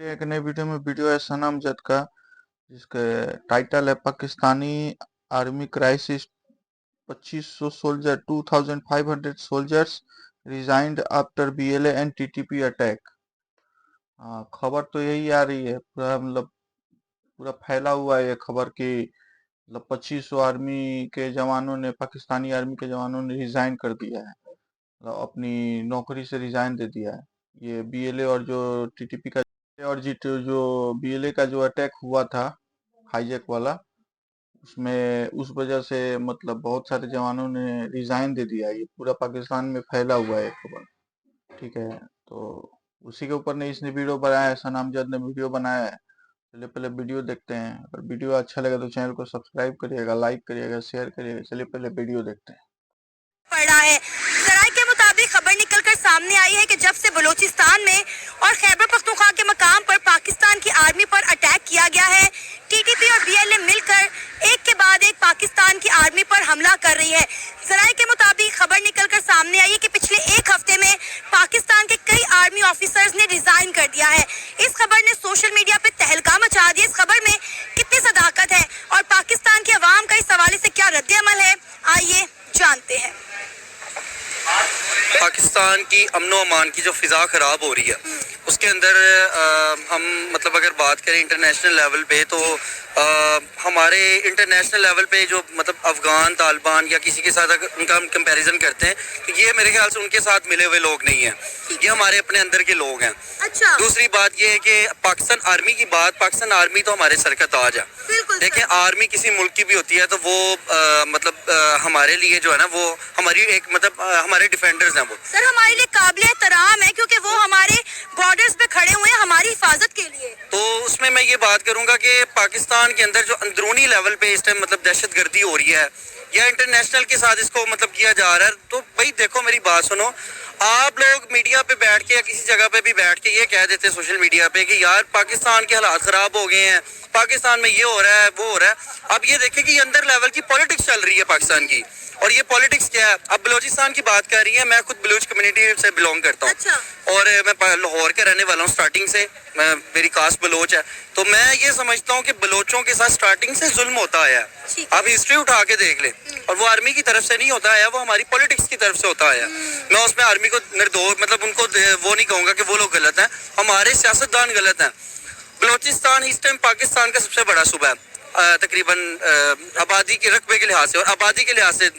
एक नई वीडियो है सनम जद का, जिसके टाइटल है Pakistani army crisis. 2500 soldier 2500 soldiers resigned after BLA and TTP attack. हाँ, खबर तो यही आ रही है, पूरा मतलब पूरा फैला हुआ है ये खबर कि मतलब 2500 आर्मी के जवानों ने, पाकिस्तानी आर्मी के जवानों ने रिजाइन कर दिया है, मतलब अपनी नौकरी से रिजाइन दे दिया है। ये बीएलए और जो टीटीपी का और जी जो बीएलए का जो अटैक हुआ था, हाईजैक वाला, उसमें उस वजह से मतलब बहुत सारे जवानों ने रिजाइन दे दिया है। ये पूरा पाकिस्तान में फैला हुआ है खबर। ठीक है, तो उसी के ऊपर ने इसने वीडियो बनाया है, सनामजद ने वीडियो बनाया है। चलिए पहले वीडियो देखते हैं। अगर वीडियो अच्छा लगे तो चैनल को सब्सक्राइब करिएगा, लाइक करिएगा, शेयर करिएगा। चलिए पहले वीडियो देखते हैं। पड़ा है। जराये के मुताबिक खबर निकलकर सामने आई है कि जब से बलूचिस्तान में और खैबर पख्तूनख्वा के मकाम पर पाकिस्तान की आर्मी पर अटैक किया गया है, टीटीपी और बीएलए मिलकर एक के बाद एक पाकिस्तान की आर्मी पर हमला कर रही है। जराये के मुताबिक खबर निकलकर सामने आई है कि पिछले एक हफ्ते में पाकिस्तान के कई आर्मी ऑफिसर्स ने रिजाइन कर दिया है। इस खबर ने सोशल मीडिया पे तहलका मचा दिया। इस खबर में कितनी सदाकत है और पाकिस्तान की आवाम का इस हवाले से क्या रद्द-ए-अमल है, आइए जानते हैं। पाकिस्तान की अमनो अमान की जो फिजा खराब हो रही है, उसके अंदर हम मतलब अगर बात करें इंटरनेशनल लेवल पे, तो हमारे इंटरनेशनल लेवल पे जो मतलब अफगान तालिबान या किसी के साथ अगर उनका हम कंपैरिजन करते हैं तो ये मेरे ख्याल से उनके साथ मिले हुए लोग नहीं हैं, ये हमारे अपने अंदर के लोग हैं। अच्छा। दूसरी बात ये है कि पाकिस्तान आर्मी की बात, पाकिस्तान आर्मी तो हमारे सर का ताज है। देखिए, आर्मी किसी मुल्क की भी होती है तो वो हमारे लिए जो है ना, वो हमारी एक मतलब हमारे डिफेंडर्स हैं वो। सर, हमारे लिए काबिल एहतराम है क्योंकि वो हमारे बॉर्डर्स पे खड़े हुए हैं हमारी हिफाजत के लिए। तो उसमें मैं ये बात करूंगा कि पाकिस्तान के अंदर जो अंदरूनी लेवल पे इस टाइम मतलब दहशतगर्दी हो रही है या इंटरनेशनल के साथ इसको मतलब किया जा रहा है, तो भाई देखो मेरी बात सुनो। आप लोग मीडिया पे बैठ के या किसी जगह पे भी बैठ के ये कह देते हैं सोशल मीडिया पे कि यार पाकिस्तान के हालात खराब हो गए हैं, पाकिस्तान में ये हो रहा है वो हो रहा है। अब ये देखें कि ये अंदर लेवल की पॉलिटिक्स चल रही है पाकिस्तान की, और ये पॉलिटिक्स क्या है। अब बलूचिस्तान की बात कर रही है, मैं खुद बलूच कम्युनिटी से बिलोंग करता हूँ। अच्छा। और मैं लाहौर का रहने वाला हूँ स्टार्टिंग से, मेरी कास्ट बलोच है। तो मैं ये समझता हूँ कि बलोचों के साथ स्टार्टिंग से जुल्म होता आया है। आप हिस्ट्री उठा के देख लें, और वो आर्मी की तरफ से नहीं होता आया, वो हमारी पॉलिटिक्स की तरफ से होता आया। मैं उसमें आर्मी को निर्दोष मतलब उनको वो नहीं कहूँगा कि वो लोग गलत हैं, हमारे सियासतदान गलत हैं। बलोचिस्तान इस टाइम पाकिस्तान का सबसे बड़ा सूबा है, तकरीबन आबादी के रकबे के लिहाज से और आबादी के लिहाज से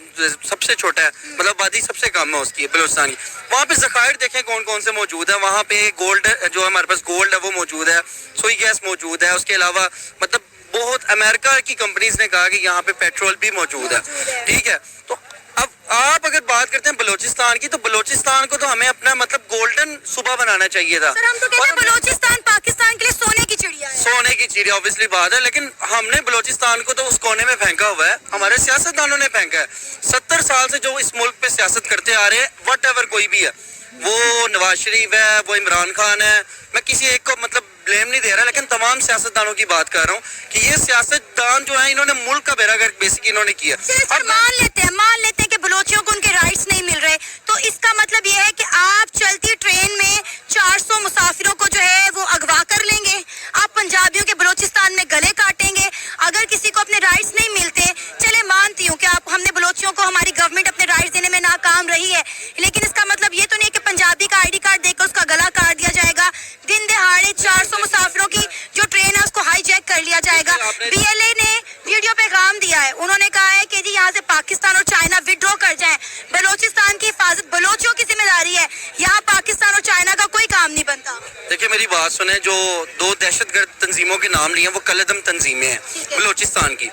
सबसे छोटा है, मतलब आबादी सबसे कम है उसकी बलूचिस्तान की। वहाँ पे ज़खायर देखें कौन कौन से मौजूद है। वहाँ पे गोल्ड जो हमारे पास गोल्ड है वो मौजूद है, सुई गैस मौजूद है। उसके अलावा मतलब बहुत अमेरिका की कंपनीज ने कहा कि यहाँ पे पेट्रोल भी मौजूद है। ठीक है, तो अब आप अगर बात करते हैं बलूचिस्तान की, तो बलूचिस्तान को तो हमें अपना मतलब गोल्डन सूबा बनाना चाहिए था। सर, हम तो कहते हैं बलूचिस्तान पाकिस्तान के लिए सोने की चिड़िया है। सोने की चिड़िया ऑब्वियसली बात है, लेकिन हमने बलूचिस्तान को तो उस कोने में फेंका हुआ है, हमारे सियासतदानों ने फेंका है। 70 साल से जो इस मुल्क पे सियासत करते आ रहे हैं, वट एवर कोई भी है, वो नवाज शरीफ है, वो इमरान खान है, मैं किसी एक को मतलब ब्लेम नहीं दे रहा, लेकिन तमाम सियासतदानों की बात कर रहा हूँ कि ये सियासतदान जो है इन्होंने मुल्क का बेड़ागर्क बेसिक इन्होंने किया। अब मान लेते हैं कि बलोचियों को उनके राइट्स नहीं मिल रहे, तो इसका मतलब ये है कि आप चलती ट्रेन में 400 मुसाफिरों को जो है वो अगवा कर लेंगे, आप पंजाबियों के बलोचिस्तान में गले काटेंगे अगर किसी को अपने राइट्स नहीं मिलते। चले मानती हूँ कि आप हमने बलोचियों को हमारी गवर्नमेंट अपने राइट्स देने में नाकाम रही है, लेकिन इसका मतलब ये तो नहीं कि पंजाबी का आईडी कार्ड देकर उसका गला काट दिया जाएगा। दिन दहाड़े 400 मुसाफिरों की जो ट्रेन है उसको हाईजैक कर लिया जाएगा। बीएलए ने वीडियो पैगाम दिया है, उन्होंने कहा है कि जी यहाँ से पाकिस्तान और चाइना विड्रॉ कर जाएं, बलूचिस्तान की हिफाजत बलोचियों की जिम्मेदारी है, यहाँ पाकिस्तान और चाइना का कोई काम नहीं बनता। देखिए मेरी बात सुने, जो दो दहशतगर्द तंजीमों के नाम लिए वो कलदम तंजीमें हैं बलूचिस्तान की,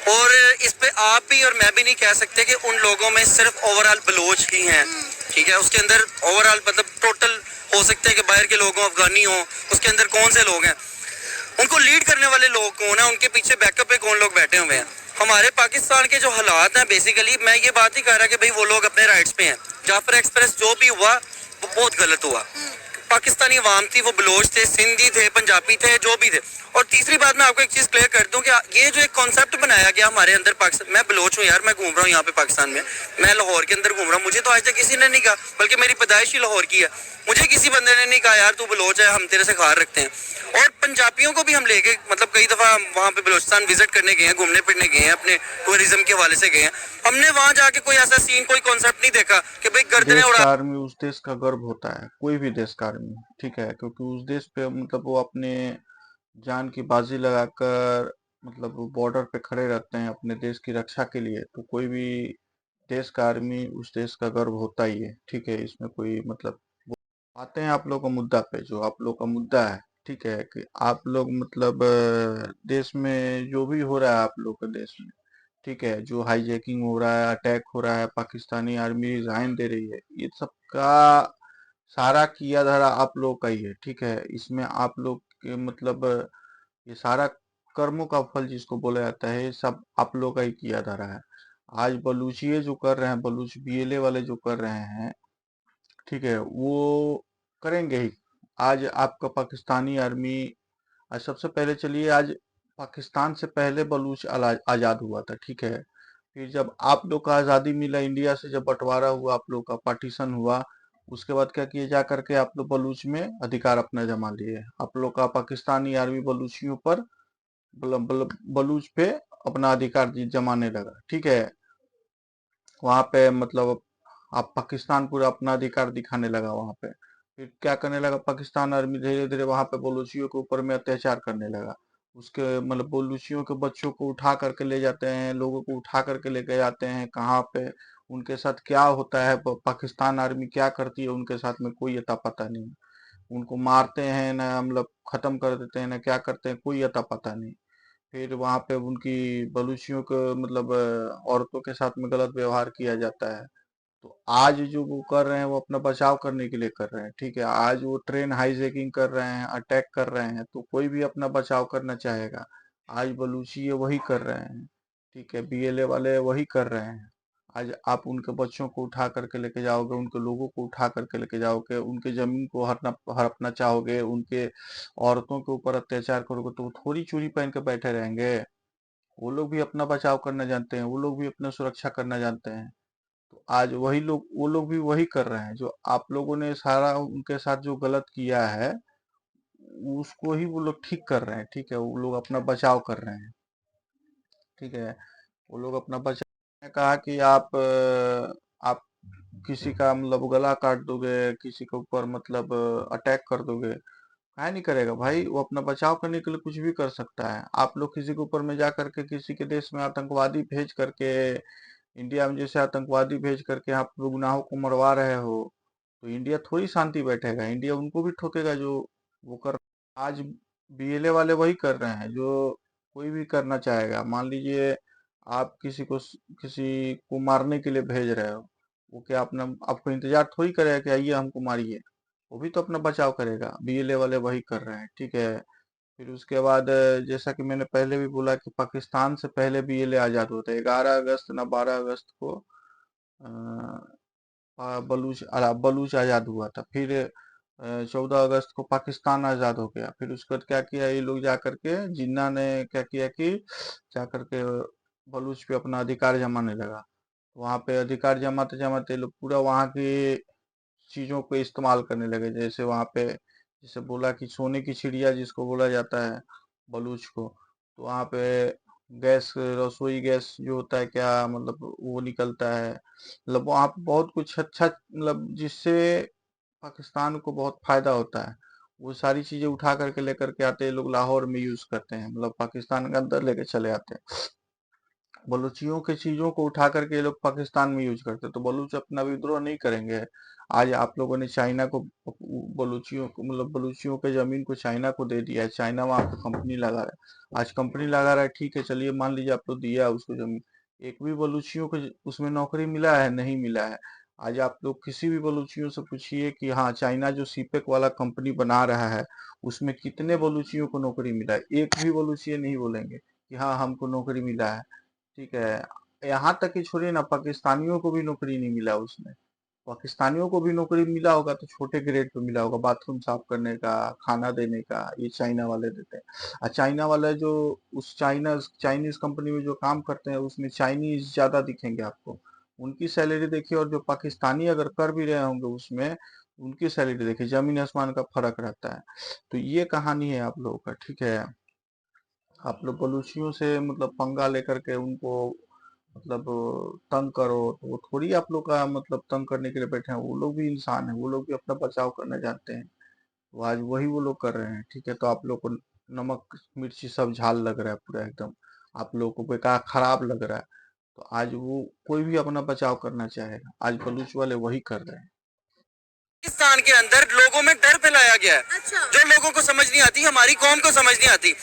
और इस पे आप भी और मैं भी नहीं कह सकते कि उन लोगों में सिर्फ ओवरऑल बलोच ही हैं। ठीक है, उसके अंदर ओवरऑल मतलब टोटल हो सकते हैं कि बाहर के लोग हों, अफगानी हों, उसके अंदर कौन से लोग हैं, उनको लीड करने वाले लोग कौन है, उनके पीछे बैकअप पे कौन लोग बैठे हुए हैं। हमारे पाकिस्तान के जो हालात हैं, बेसिकली मैं ये बात नहीं कह रहा कि भाई वो लोग अपने राइट्स पे हैं। जाफर एक्सप्रेस जो भी हुआ वो बहुत गलत हुआ, पाकिस्तानी अवाम थी, वो बलोच थे, सिंधी थे, पंजाबी थे, जो भी थे। और तीसरी बात मैं आपको एक चीज क्लियर कर दूं कि ये जो एक कॉन्सेप्ट बनाया गया हमारे अंदर पाकिस्तान, मैं बलोच हूँ यार, मैं घूम रहा हूँ यहाँ पे पाकिस्तान में, मैं लाहौर के अंदर घूम रहा हूँ, मुझे तो आज तक किसी ने नहीं कहा, बल्कि मेरी पैदाइश ही लाहौर की है, मुझे किसी बंदे ने नहीं कहा यार तू बलोच है, हम तेरे से खार रखते हैं। और पंजाबियों को भी हम लेके मतलब कई दफा वहाँ पे बलोचिस्तान विजिट करने गए हैं, घूमने फिरने गए हैं, अपने टूरिज्म के हवाले से गए हैं, हमने वहाँ जाके कोई ऐसा सीन, कोई कॉन्सेप्ट नहीं देखा कि भाई गर्दनें देश उड़ा। का आर्मी उस देश का गर्व होता है, कोई भी देश का आर्मी, ठीक है, क्योंकि उस देश पे मतलब वो अपने जान की बाजी लगाकर मतलब वो बॉर्डर पे खड़े रहते हैं अपने देश की रक्षा के लिए। तो कोई भी देश का आर्मी उस देश का गर्व होता ही है, ठीक है, इसमें कोई मतलब। आते हैं आप लोग का मुद्दा पे, जो आप लोग का मुद्दा है, ठीक है, कि आप लोग मतलब देश में जो भी हो रहा है आप लोग के देश में, ठीक है, जो हाईजैकिंग हो रहा है, अटैक हो रहा है, पाकिस्तानी आर्मी रिजाइन दे रही है, ये सब का सारा किया धरा आप लोग का ही है, ठीक है। इसमें आप लोग के मतलब ये सारा कर्मों का फल जिसको बोला जाता है, ये सब आप लोग का ही किया धरा है। आज बलूचिए जो कर रहे हैं, बलूच बीएलए वाले जो कर रहे हैं, ठीक है, वो करेंगे ही। आज आपका पाकिस्तानी आर्मी, आज सबसे पहले चलिए, आज पाकिस्तान से पहले बलूच आजाद हुआ था, ठीक है। फिर जब आप लोग का आजादी मिला, इंडिया से जब बंटवारा हुआ, आप लोग का पार्टीशन हुआ, उसके बाद क्या किए, जा करके आप लोग बलूच में अधिकार अपना जमा लिए। आप लोग का पाकिस्तानी आर्मी बलूचियों पर बलूच पे अपना अधिकार जमाने लगा, ठीक है। वहां पे मतलब आप पाकिस्तान पूरा अपना अधिकार दिखाने लगा वहां पे। फिर क्या करने लगा पाकिस्तान आर्मी, धीरे धीरे वहां पे बलूचियों के ऊपर में अत्याचार करने लगा। उसके मतलब बलूचियों के बच्चों को उठा करके ले जाते हैं, लोगों को उठा करके लेके जाते हैं, कहाँ पे उनके साथ क्या होता है, पाकिस्तान आर्मी क्या करती है उनके साथ में, कोई अता पता नहीं। उनको मारते हैं ना, मतलब खत्म कर देते हैं ना, क्या करते हैं, कोई अता पता नहीं। फिर वहां पे उनकी बलूचियों को मतलब औरतों के साथ में गलत व्यवहार किया जाता है। तो आज जो वो कर रहे हैं, वो अपना बचाव करने के लिए कर रहे हैं, ठीक है। आज वो ट्रेन हाईजैकिंग कर रहे हैं, अटैक कर रहे हैं, तो कोई भी अपना बचाव करना चाहेगा। आज बलूची ये वही कर रहे हैं, ठीक है, बीएलए वाले वही कर रहे हैं। आज आप उनके बच्चों को उठा करके लेके जाओगे, उनके लोगों को उठा करके लेके जाओगे, उनके जमीन को हड़पना चाहोगे, उनके औरतों के ऊपर अत्याचार करोगे, तो वो थोड़ी चूड़ी पहन के बैठे रहेंगे। वो लोग भी अपना बचाव करना जानते हैं, वो लोग भी अपना सुरक्षा करना जानते हैं। तो आज वही लोग, वो लोग भी वही कर रहे हैं जो आप लोगों ने सारा उनके साथ जो गलत किया है, उसको ही वो लोग ठीक कर रहे हैं, ठीक है। वो लोग अपना बचाव कर रहे हैं, ठीक है। वो लोग अपना बचाव, मैंने कहा कि आप किसी का मतलब गला काट दोगे, किसी के ऊपर मतलब अटैक कर दोगे, काहे नहीं करेगा भाई। वो अपना बचाव करने के लिए कुछ भी कर सकता है। आप लोग किसी के ऊपर में जा करके किसी के देश में आतंकवादी भेज करके, इंडिया में जैसे आतंकवादी भेज करके आप लोग गुनाहों को मरवा रहे हो, तो इंडिया थोड़ी शांति बैठेगा, इंडिया उनको भी ठोकेगा जो वो कर। आज बीएलए वाले वही कर रहे हैं जो कोई भी करना चाहेगा। मान लीजिए आप किसी को मारने के लिए भेज रहे हो, वो क्या अपना आपको इंतजार थोड़ी करेगा कि आइए हमको मारिए, वो भी तो अपना बचाव करेगा। बीएलए वाले वही कर रहे हैं, ठीक है। फिर उसके बाद जैसा कि मैंने पहले भी बोला कि पाकिस्तान से पहले बीएलए आजाद होते, 11 अगस्त ना 12 अगस्त को बलूच आजाद हुआ था। फिर 14 अगस्त को पाकिस्तान आजाद हो गया। फिर उसके बाद क्या किया ये लोग, जा करके जिन्ना ने क्या किया कि जा करके बलूच पे अपना अधिकार जमाने लगा। वहां पे अधिकार जमाते जमाते लोग पूरा वहां की चीजों को इस्तेमाल करने लगे। जैसे वहां पे जैसे बोला कि सोने की चिड़िया जिसको बोला जाता है बलूच को, तो वहां पे गैस, रसोई गैस जो होता है, क्या मतलब वो निकलता है, मतलब वहां पे बहुत कुछ अच्छा, मतलब जिससे पाकिस्तान को बहुत फायदा होता है। वो सारी चीजें उठा करके लेकर के आते हैं लोग, लाहौर में यूज करते हैं, मतलब पाकिस्तान के अंदर लेके चले आते हैं। बलूचियों के चीजों को उठा करके ये लोग पाकिस्तान में यूज करते हैं, तो बलूच अपना विद्रोह नहीं करेंगे। आज आप लोगों ने चाइना को, बलूचियों को मतलब बलूचियों के जमीन को चाइना को दे दिया है, चाइना वहां पे कंपनी लगा रहा है। आज कंपनी लगा रहा है, ठीक है, चलिए मान लीजिए आप लोग दिया उसको जमीन, एक भी बलूचियों को उसमें नौकरी मिला है? नहीं मिला है। आज आप लोग किसी भी बलूचियों से पूछिए कि हाँ, चाइना जो सीपेक वाला कंपनी बना रहा है, उसमें कितने बलूचियों को नौकरी मिला है? एक भी बलूचिया नहीं बोलेंगे कि हाँ हमको नौकरी मिला है, ठीक है। यहाँ तक कि छोड़िए ना, पाकिस्तानियों को भी नौकरी नहीं मिला उसमें। पाकिस्तानियों को भी नौकरी मिला होगा तो छोटे ग्रेड पे मिला होगा, बाथरूम साफ करने का, खाना देने का, ये चाइना वाले देते हैं। और चाइना वाले जो उस चाइनीज कंपनी में जो काम करते हैं उसमें चाइनीज ज्यादा दिखेंगे आपको, उनकी सैलरी देखिए, और जो पाकिस्तानी अगर कर भी रहे होंगे उसमें उनकी सैलरी देखिए, जमीन आसमान का फर्क रहता है। तो ये कहानी है आप लोगों का, ठीक है। आप लोग बलूचियों से मतलब पंगा लेकर के उनको मतलब तंग करो, तो वो थोड़ी आप लोग का मतलब तंग करने के लिए बैठे हैं, वो लोग भी इंसान है, वो लोग भी अपना बचाव करना जानते हैं। तो आज वही वो लोग कर रहे हैं, ठीक है। तो आप लोग को नमक मिर्ची सब झाल लग रहा है पूरा एकदम, आप लोग को बेकार खराब लग रहा है। तो आज वो कोई भी अपना बचाव करना चाहेगा, आज बलूच वाले वही कर रहे हैं। पाकिस्तान के अंदर लोगों में डर फैलाया गया है, अच्छा। जो लोगों को समझ नहीं आती, हमारी कौम को समझ नहीं आती।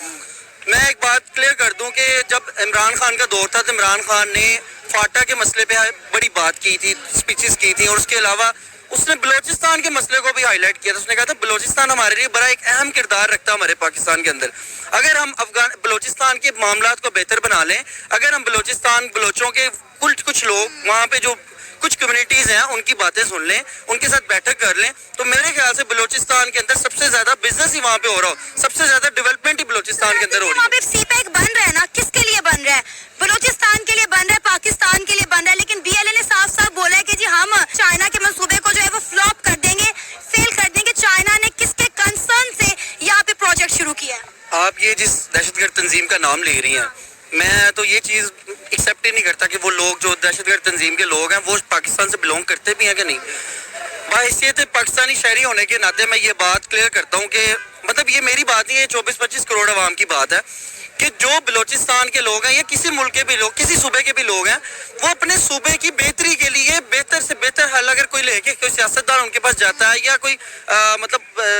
मैं एक बात क्लियर कर दूं कि जब इमरान खान का दौर था तो इमरान खान ने फाटा के मसले पे बड़ी बात की थी, स्पीचेस की थी, और उसके अलावा उसने बलोचिस्तान के मसले को भी हाईलाइट किया था। उसने कहा था बलोचिस्तान हमारे लिए बड़ा एक अहम किरदार रखता है हमारे पाकिस्तान के अंदर। अगर हम बलोचिस्तान के मामलात को बेहतर बना लें, अगर हम बलोचों के कुछ लोग वहाँ पे जो कुछ कम्युनिटीज हैं उनकी बातें सुन लें, उनके साथ बैठक कर लें, तो मेरे ख्याल से बलोचिस्तान के अंदर सबसे ज्यादा बिजनेस ही वहाँ पे हो रहा हो, सबसे ज्यादा डेवलपमेंट ही बलोचिस्तान के अंदर हो रही वहाँ है। पे सीपैक बन रहा है ना, किसके लिए बन रहा है? बलूचिस्तान के लिए बन रहा है, पाकिस्तान के लिए बन रहा है, लेकिन बीएलए ने साफ साफ बोला है कि जी हम चाइना के मंसूबे को जो है वो फ्लॉप कर देंगे, फेल कर देंगे। चाइना ने किसके कंसर्न से यहाँ पे प्रोजेक्ट शुरू किया है? आप ये जिस दहशतगर्द तंजीम का नाम ले रही हैं, मैं तो ये चीज़ एक्सेप्ट ही नहीं करता कि वो लोग जो दहशतगर्द तंजीम के लोग हैं वो पाकिस्तान से बिलोंग करते भी हैं कि नहीं। बाहैसियत पाकिस्तानी शहरी होने के नाते मैं ये बात क्लियर करता हूँ कि मतलब ये मेरी बात नहीं है, 24-25 करोड़ आवाम की बात है कि जो बलोचिस्तान के लोग हैं या किसी मुल्क के भी लोग, किसी सूबे के भी लोग हैं, वो अपने सूबे की बेहतरी के लिए बेहतर से बेहतर हल अगर कोई लेके कोई सियासतदान उनके पास जाता है, या कोई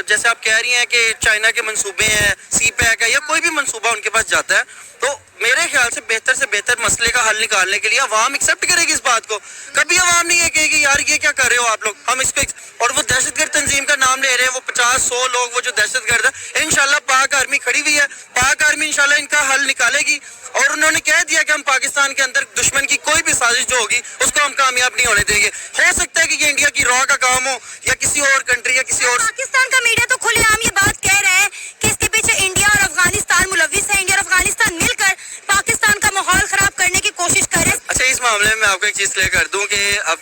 जैसे आप कह रही हैं कि चाइना के मंसूबे हैं, सी पैक है, या कोई भी मंसूबा उनके पास जाता है, तो मेरे ख्याल से बेहतर मसले का हल निकालने के लिए अवाम एक्सेप्ट करेगी इस बात को। कभी अवाम नहीं ये कहेगी यार ये क्या कर रहे हो आप लोग, हम इसको और वो दहशतगर्द तंजीम का नाम ले रहे हैं, वो 50-100 लोग वो जो दहशतगर्द है, इंशाल्लाह पाक आर्मी खड़ी हुई है, पाक आर्मी इंशाल्लाह इनका हल निकालेगी। और उन्होंने कह दिया कि हम पाकिस्तान के अंदर दुश्मन की कोई भी साजिश जो होगी उसको हम कामयाब नहीं होने देंगे। हो सकता है कि ये इंडिया की रॉ का काम हो या किसी और कंट्री या किसी और। पाकिस्तान का मीडिया तो खुलेआम ये बात कह रहा है कि इसके पीछे इंडिया और अफगानिस्तान मुलविस है, इंडिया और अफगानिस्तान मिलकर पाकिस्तान का माहौल खराब करने की कोशिश कर रहे हैं। अच्छा, इस मामले में मैं आपको एक चीज क्लियर कर दूं कि अब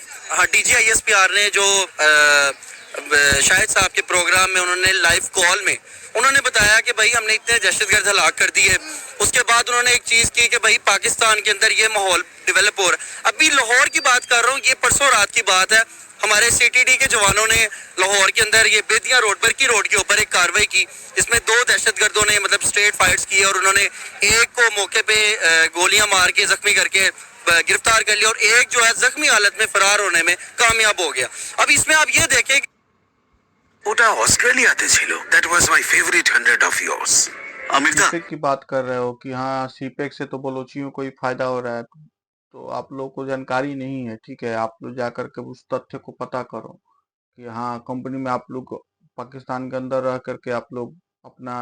DGISPR ने जो शाहिद साहब के प्रोग्राम में उन्होंने लाइव कॉल में उन्होंने बताया कि भाई हमने इतने दहशतगर्द हलाक कर दिए। उसके बाद उन्होंने एक चीज की कि भाई पाकिस्तान के अंदर ये माहौल डेवलप हो रहा है। अभी लाहौर की बात कर रहा हूँ, ये परसों रात की बात है, हमारे CTD के जवानों ने लाहौर के अंदर ये बेतिया रोड पर की रोड के ऊपर एक कार्रवाई की, जिसमें 2 दहशतगर्दों ने मतलब स्ट्रेट फाइट्स की और उन्होंने एक को मौके पे गोलियां मार के जख्मी करके गिरफ्तार कर लिया, और एक जो है जख्मी हालत में फरार होने में कामयाब हो गया। अब इसमें आप ये देखें ওটা অস্ট্রেলিয়াতে ছিল। That was my favourite 100 of years. अमिर्दा सीपेक की बात कर रहे हो कि हाँ सीपेक से तो बलोचियों को ही फायदा हो रहा है, तो आप लोग को जानकारी नहीं है, ठीक है। आप लोग जा करके उस तथ्य को पता करो कि हाँ कंपनी में आप लोग पाकिस्तान के अंदर रह करके आप लोग अपना,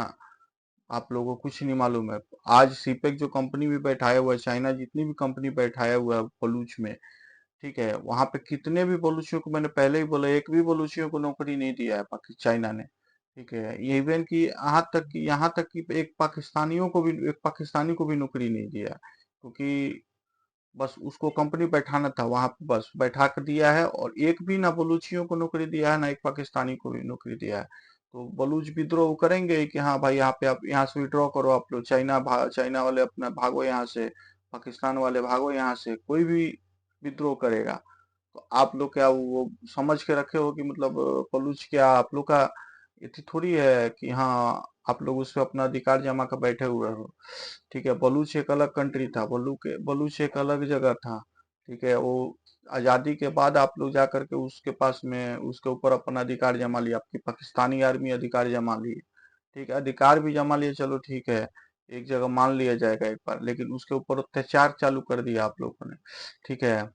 आप लोगों को कुछ नहीं मालूम है। आज सीपेक जो कंपनी भी बैठाया हुआ है, चाइना जितनी भी कंपनी बैठाया हुआ है बलूच में, ठीक है, वहां पे कितने भी बलूचियों को, मैंने पहले ही बोला, एक भी बलूचियों को नौकरी नहीं दिया है चाइना ने, ठीक है। ये इवन कि यहाँ तक कि एक पाकिस्तानी को भी नौकरी नहीं दिया है, क्योंकि बस उसको कंपनी बैठाना था वहां पे, बस बैठा कर दिया है। और एक भी ना बलूचियों को नौकरी दिया है, ना एक पाकिस्तानी को भी नौकरी दिया है। तो बलूच विद्रोह करेंगे कि हाँ भाई यहाँ पे आप यहाँ से विड्रॉ करो, आप लोग चाइना वाले अपना भागो यहाँ से, पाकिस्तान वाले भागो यहाँ से, कोई भी विद्रोह करेगा तो आप लोग क्या वो समझ के रखे हो कि मतलब बलूच क्या आप लोग का इतनी थोड़ी है कि हाँ आप लोग उस पे अपना अधिकार जमा कर बैठे हुए हो, ठीक है। बलूच एक अलग कंट्री था, बलूच एक अलग जगह था, ठीक है। वो आजादी के बाद आप लोग जा करके उसके पास में उसके ऊपर अपना अधिकार जमा लिया, आपकी पाकिस्तानी आर्मी अधिकार जमा ली, ठीक है। अधिकार भी जमा लिए, चलो ठीक है, एक जगह मान लिया जाएगा एक बार, लेकिन उसके ऊपर अत्याचार चालू कर दिया आप लोगों ने, ठीक है।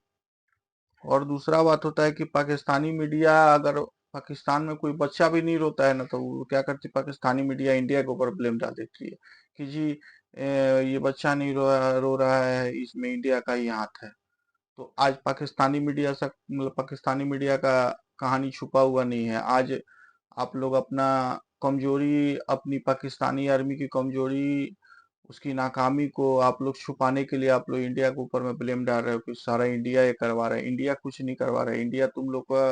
और दूसरा बात होता है कि पाकिस्तानी मीडिया, अगर पाकिस्तान में कोई बच्चा भी नहीं रोता है ना, तो वो क्या करती, पाकिस्तानी मीडिया इंडिया के ऊपर ब्लेम डाल देती है कि जी ये बच्चा नहीं रो रहा है, इसमें इंडिया का ही हाथ है। तो आज पाकिस्तानी मीडिया से मतलब पाकिस्तानी मीडिया का कहानी छुपा हुआ नहीं है। आज आप लोग अपना कमजोरी, अपनी पाकिस्तानी आर्मी की कमजोरी, उसकी नाकामी को आप लोग छुपाने के लिए आप लोग इंडिया के ऊपर में ब्लेम डाल रहे हो कि सारा इंडिया ये करवा रहा है। इंडिया कुछ नहीं करवा रहा है। इंडिया तुम लोग का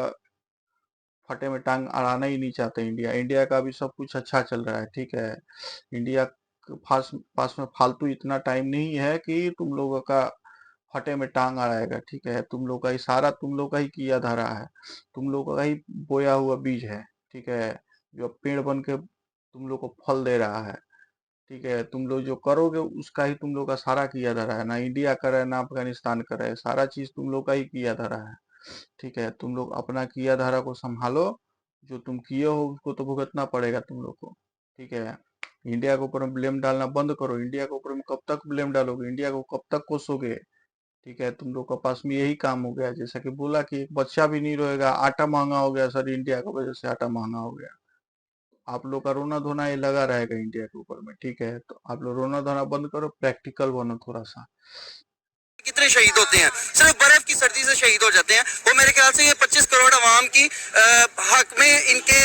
फटे में टांग अड़ाना ही नहीं चाहते। इंडिया इंडिया का भी सब कुछ अच्छा चल रहा है, ठीक है। इंडिया के पास में फालतू इतना टाइम नहीं है कि तुम लोगों का फटे में टांग अड़ाएगा, ठीक है। तुम लोग का इशारा तुम लोग का ही किया धरा है, तुम लोग का ही बोया हुआ बीज है, ठीक है, जो अब पेड़ बन के तुम लोग को फल दे रहा है, ठीक है। तुम लोग जो करोगे उसका ही तुम लोग का सारा किया धरा है। ना इंडिया करे ना अफगानिस्तान करे, सारा चीज तुम लोग का ही किया धरा है, ठीक है। तुम लोग अपना किया धारा को संभालो। जो तुम किए हो उसको तो भुगतना पड़ेगा तुम लोग को, ठीक है। इंडिया के ऊपर में ब्लेम डालना बंद करो। इंडिया के ऊपर में कब तक ब्लेम डालोगे? इंडिया को कब तक कोसोगे? ठीक है, तुम लोग के पास में यही काम हो गया। जैसा कि बोला कि एक बच्चा भी नहीं रोएगा, आटा महंगा हो गया सर, इंडिया की वजह से आटा महंगा हो गया। आप लोग का रोना धोना ये लगा रहेगा इंडिया के ऊपर में, ठीक है। तो आप लोग रोना धोना बंद करो, प्रैक्टिकल बनो थोड़ा सा। कितने शहीद होते हैं, सिर्फ बर्फ की सर्दी से शहीद हो जाते हैं। वो मेरे ख्याल से ये 25 करोड़ अवाम की हक में इनके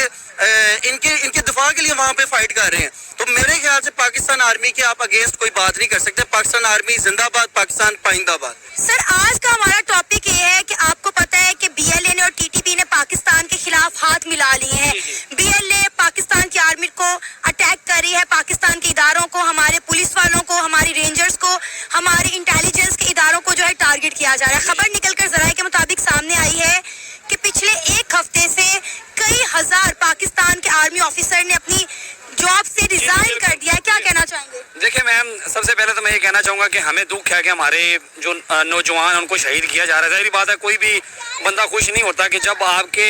इनके इनके दिफा के लिए वहां पे फाइट कर रहे हैं। तो मेरे ख्याल से पाकिस्तान आर्मी के आप अगेंस्ट कोई बात नहीं कर सकते। पाकिस्तान आर्मी जिंदाबाद, पाकिस्तान पाइंदाबाद। सर आज का हमारा टॉपिक ये है कि आपको पता है कि बीएलए ने और टीटीपी ने पाकिस्तान के खिलाफ हाथ मिला लिए हैं। बीएलए पाकिस्तान की आर्मी को अटैक कर रही है, पाकिस्तान के इदारों को, हमारे पुलिस वालों को, हमारी रेंजर्स को, हमारे इंटेलिजेंस के इदारों को जो है टारगेट किया जा रहा है। खबर निकलकर जराये के मुताबिक सामने आई है कि पिछले एक हफ्ते से कई हजार पाकिस्तान के आर्मी ऑफिसर ने अपनी जॉब से रिजाइन कर दिया है। क्या कहना चाहेंगे? देखिए मैम, सबसे पहले तो मैं ये कहना चाहूँगा कि हमें दुख है कि हमारे जो नौजवान उनको शहीद किया जा रहा है। जाहिर बात है कोई भी बंदा खुश नहीं होता कि जब आपके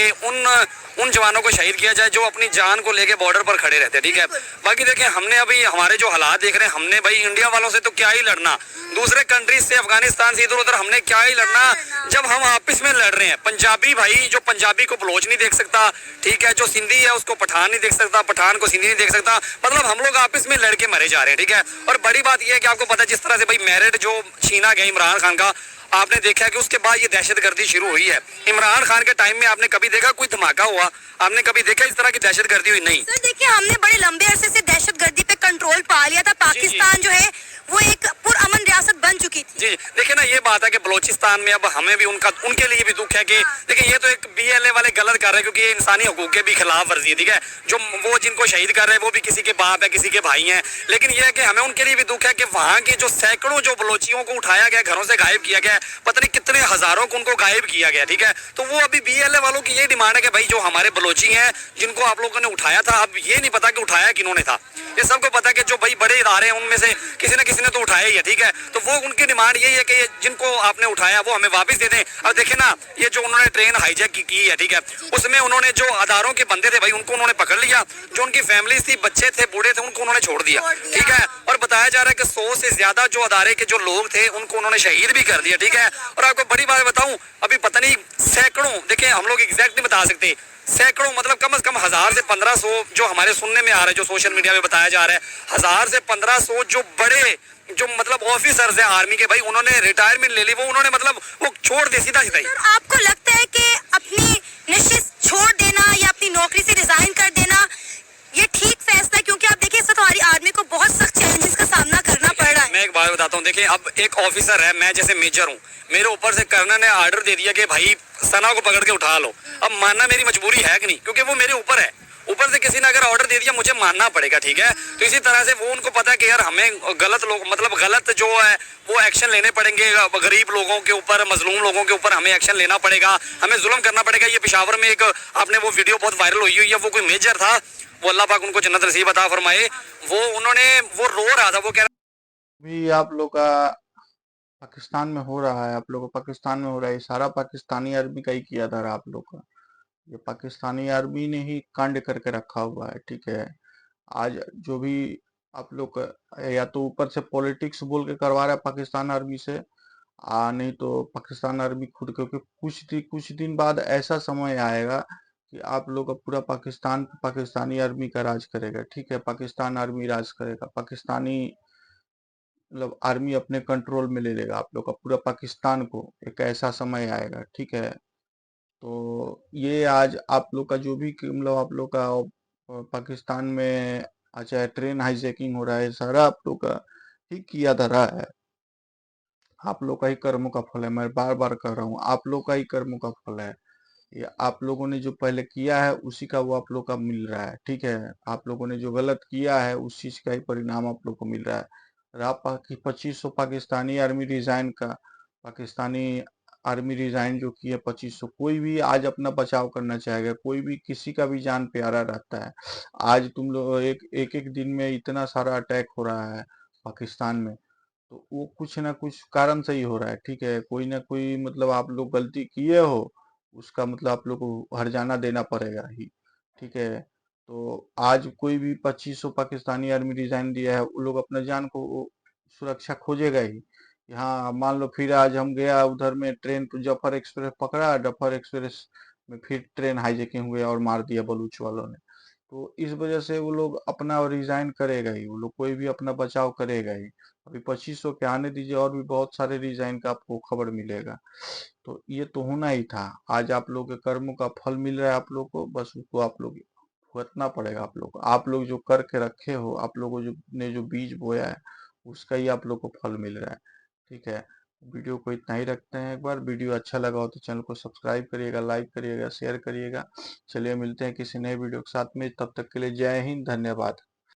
उन जवानों को शहीद किया जाए जो अपनी जान को लेके बॉर्डर पर खड़े रहते हैं, ठीक है। बाकी देखिए हमने अभी हमारे जो हालात देख रहे हैं, हमने भाई इंडिया वालों से तो क्या ही लड़ना, दूसरे कंट्रीज से, अफगानिस्तान से इधर उधर हमने क्या ही लड़ना जब हम आपस में लड़ रहे हैं। पंजाबी भाई, जो पंजाबी को बलोच नहीं देख सकता, ठीक है, जो सिंधी है उसको पठान नहीं देख सकता, पठान को सिंधी नहीं देख सकता, मतलब हम लोग आपस में लड़के मरे जा रहे हैं, ठीक है। और बड़ी बात यह है कि आपको पता है जिस तरह से भाई मेरिट जो छीना गया इमरान खान का, आपने देखा कि उसके बाद ये दहशतगर्दी शुरू हुई है। इमरान खान के टाइम में आपने कभी देखा कोई धमाका हुआ? आपने कभी देखा इस तरह की दहशतगर्दी हुई? नहीं सर देखिए, हमने बड़े लंबे अरसे से दहशतगर्दी पे कंट्रोल पा लिया था। पाकिस्तान जो है वो एक पुरअमन रियासत बन चुकी थी। जी देखिए ना, ये बात है कि बलोचिस्तान में अब हमें भी उनके लिए भी दुख है कि देखिए ये तो एक बीएलए वाले गलत कर रहे हैं क्योंकि ये इंसानी हकूक के भी खिलाफ वर्जी है, ठीक है। जो वो जिनको शहीद कर रहे हैं वो भी किसी के बाप है, किसी के भाई हैं, लेकिन ये है कि हमें उनके लिए भी दुख है कि वहाँ के जो सैकड़ों जो बलोचियों को उठाया गया, घरों से गायब किया गया, पता नहीं कितने हजारों को उनको गायब किया गया, ठीक है। तो वो अभी बीएलए वालों की ये डिमांड है कि भाई जो हमारे बलोची हैं जिनको आप लोगों ने उठाया था, अब ये नहीं पता कि उठाया किन्होंने था। ये सबको पता है कि जो भाई बड़े इदारे हैं उनमें से किसी न किसी ने तो उठाया ही है, ठीक है। तो वो उनकी डिमांड यही है कि ये जिनको आपने उठाया वो हमें वापस दे दें। अब देखें ना, ये जो उन्होंने ट्रेन हाईजैक की है, ठीक है, उसमें उन्होंने जो अदारों के बंदे थे भाई उनको उन्होंने पकड़ लिया, जो उनकी फैमिलीज थी, बच्चे थे, बूढ़े थे, उनको उन्होंने छोड़ दिया, ठीक है। और बताया जा रहा है कि 100 से ज्यादा जो अदारे के जो लोग थे उनको उन्होंने शहीद भी कर दिया, ठीक है। और आपको बड़ी बात बताऊं, अभी पता नहीं सैकड़ों, देखिए हम लोग एग्जैक्ट नहीं बता सकते, सैकड़ों मतलब कम से कम 1000 से 1500 जो हमारे सुनने में आ रहा है, जो सोशल मीडिया पे बताया जा रहा है, 1000 से 1500 जो बड़े जो मतलब ऑफिसर्स हैं आर्मी के भाई, उन्होंने रिटायरमेंट ले ली, वो उन्होंने मतलब वो छोड़ दे सीधा सीधा ही। सर आपको लगता है कि अपनी निश्चित छोड़ देना या अपनी नौकरी से रिजाइन कर देना ये ठीक फैसला है? क्योंकि आप देखिए इस वक्त हमारी आर्मी को बहुत सख्त चैलेंजेस का सामना करना पड़ रहा है। मैं एक बात बताता हूँ, देखिए अब एक ऑफिसर है, मैं जैसे मेजर हूँ, मेरे ऊपर से कर्नल ने ऑर्डर दे दिया कि भाई सना को पकड़ के उठा लो। अब मानना मेरी मजबूरी है कि नहीं, क्योंकि वो मेरे ऊपर है, ऊपर से किसी ने अगर ऑर्डर दे दिया मुझे मानना पड़ेगा, ठीक है। तो इसी तरह से वो उनको पता है कि यार हमें गलत लोग मतलब गलत जो है वो एक्शन लेने पड़ेंगे, गरीब लोगों के ऊपर, मजलूम लोगों के ऊपर हमें एक्शन लेना पड़ेगा, हमें जुल्म करना पड़ेगा। ये पेशावर में एक आपने वो वीडियो बहुत वायरल हुई है, वो कोई मेजर था, वो अल्लाह पाक उनको जन्नत नसीब अता फरमाए, वो रो रहा था, वो कह रहा भी आप लोग का पाकिस्तान में हो रहा है, आप लोग का पाकिस्तान में हो रहा है, ये सारा पाकिस्तानी आर्मी का ही किया था आप लोग का। ये पाकिस्तानी आर्मी ने ही कांड करके रखा हुआ है, ठीक है। आज जो भी आप लोग या तो ऊपर से पॉलिटिक्स बोल के करवा रहा है पाकिस्तान आर्मी से, नहीं तो पाकिस्तान आर्मी खुद, क्योंकि कुछ दिन बाद ऐसा समय आएगा कि आप लोग का पूरा पाकिस्तान पाकिस्तानी आर्मी का राज करेगा, ठीक है। पाकिस्तान आर्मी राज करेगा, पाकिस्तानी मतलब आर्मी अपने कंट्रोल में ले लेगा आप लोग का पूरा पाकिस्तान को, एक ऐसा समय आएगा, ठीक है। तो ये आज आप लोग का जो भी मतलब आप लोग का पाकिस्तान में चाहे ट्रेन हाईजैकिंग हो रहा है, सारा आप लोग का ही किया धरा है, आप लोग का ही कर्मों का फल है। मैं बार बार कह रहा हूँ, आप लोग का ही कर्मों का फल है। ये आप लोगों ने जो पहले किया है उसी का वो आप लोग का मिल रहा है, ठीक है। आप लोगों ने जो गलत किया है उस चीज का ही परिणाम आप लोग को मिल रहा है। और आप 2500 पाकिस्तानी आर्मी रिजाइन का, पाकिस्तानी आर्मी रिजाइन जो किए 2500, कोई भी आज अपना बचाव करना चाहेगा, कोई भी किसी का भी जान प्यारा रहता है। आज तुम लोग एक एक दिन में इतना सारा अटैक हो रहा है पाकिस्तान में, तो वो कुछ ना कुछ कारण से ही हो रहा है, ठीक है। कोई ना कोई मतलब आप लोग गलती किए हो, उसका मतलब आप लोग को हर्जाना देना पड़ेगा ही, ठीक है। तो आज कोई भी 2500 पाकिस्तानी आर्मी रिजाइन दिया है, वो लोग अपना जान को सुरक्षा खोजेगा ही। यहाँ मान लो फिर आज हम गया उधर में ट्रेन तो जफर एक्सप्रेस पकड़ा, जफर एक्सप्रेस में फिर ट्रेन हाईजैकिंग हुए और मार दिया बलूच वालों ने। तो इस वजह से वो लोग अपना रिजाइन करेगा ही, वो लोग कोई भी अपना बचाव करेगा ही। अभी 2500 के आने दीजिए, और भी बहुत सारे रिजाइन का आपको खबर मिलेगा। तो ये तो होना ही था। आज आप लोग के कर्मों का फल मिल रहा है आप लोग को, बस उसको आप लोग भुगतना पड़ेगा आप लोग को। आप लोग जो करके रखे हो, आप लोगों जो ने जो बीज बोया है उसका ही आप लोग को फल मिल रहा है, ठीक है। वीडियो को इतना ही रखते हैं। एक बार वीडियो अच्छा लगा हो तो चैनल को सब्सक्राइब करिएगा, लाइक करिएगा, शेयर करिएगा। चलिए मिलते हैं किसी नए वीडियो के साथ में, तब तक के लिए जय हिंद, धन्यवाद।